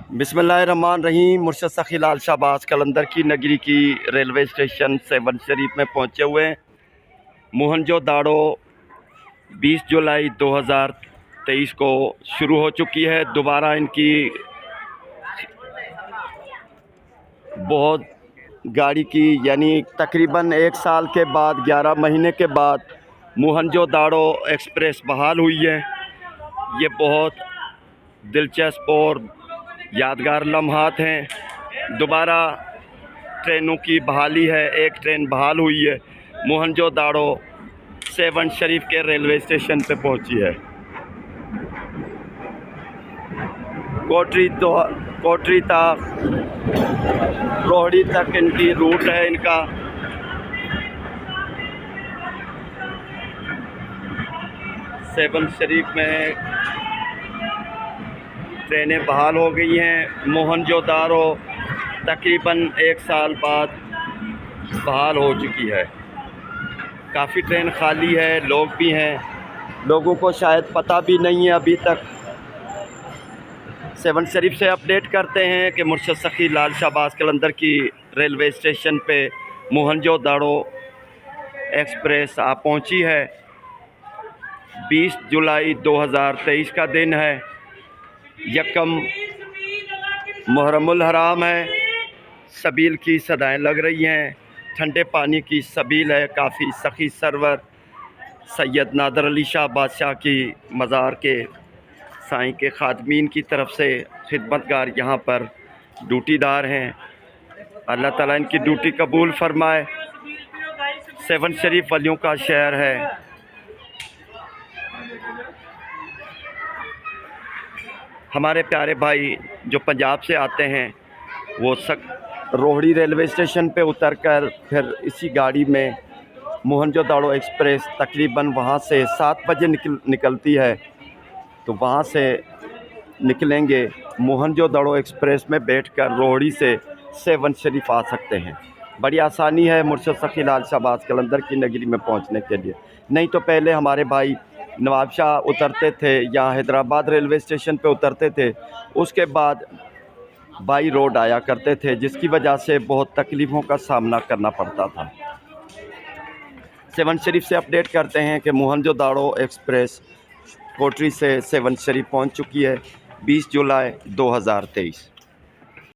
बिस्मिल्लाहिर्रहमानिर्रहीम। मुर्शद सखी लाल शाहबाज कलंदर की नगरी की रेलवे स्टेशन सेवन शरीफ में पहुंचे हुए हैं। मोहनजो दाड़ो 20 जुलाई 2023 को शुरू हो चुकी है। दोबारा इनकी बहुत गाड़ी की यानी तकरीबन 1 साल के बाद 11 महीने के बाद मोहनजो दाड़ो एक्सप्रेस बहाल हुई है। ये बहुत दिलचस्प और यादगार लम्हात हैं। दोबारा ट्रेनों की बहाली है। एक ट्रेन बहाल हुई है, मोहनजो दाड़ो सेवन शरीफ के रेलवे स्टेशन पे पहुंची है। कोटरी तक रोहड़ी तक इनकी रूट है। इनका सेवन शरीफ में ट्रेनें बहाल हो गई हैं। मोहनजो दाड़ो तकरीबन 1 साल बाद बहाल हो चुकी है। काफ़ी ट्रेन खाली है, लोग भी हैं, लोगों को शायद पता भी नहीं है अभी तक। सेवन शरीफ से अपडेट करते हैं कि मुर्शद सखी लाल शाहबाज कलंदर की रेलवे स्टेशन पे मोहनजो दाड़ो एक्सप्रेस आ पहुंची है। 20 जुलाई 2023 का दिन है। यकम मुहर्रमुल हराम है। सबील की सदाएं लग रही हैं। ठंडे पानी की सबील है। काफ़ी सखी सरवर सैयद नादर अली शाह बादशाह की मज़ार के साईं के खादमीन की तरफ से खिदमतगार यहाँ पर ड्यूटीदार हैं। अल्लाह ताला इनकी ड्यूटी कबूल फरमाए। सेवन शरीफ वलियों का शहर है। हमारे प्यारे भाई जो पंजाब से आते हैं वो रोहड़ी रेलवे स्टेशन पे उतरकर फिर इसी गाड़ी में मोहनजो दाड़ो एक्सप्रेस तकरीबन वहाँ से 7 बजे निकलती है। तो वहाँ से निकलेंगे, मोहनजो दाड़ो एक्सप्रेस में बैठकर रोहड़ी से सेवन शरीफ आ सकते हैं। बड़ी आसानी है मुर्शद सखी लाल शाहबाज कलंदर की नगरी में पहुँचने के लिए। नहीं तो पहले हमारे भाई नवाबशाह उतरते थे या हैदराबाद रेलवे स्टेशन पे उतरते थे, उसके बाद बाई रोड आया करते थे, जिसकी वजह से बहुत तकलीफ़ों का सामना करना पड़ता था। सेवन शरीफ से अपडेट करते हैं कि मोहनजो दाड़ो एक्सप्रेस कोटरी से सेवन शरीफ पहुंच चुकी है। 20 जुलाई 2023।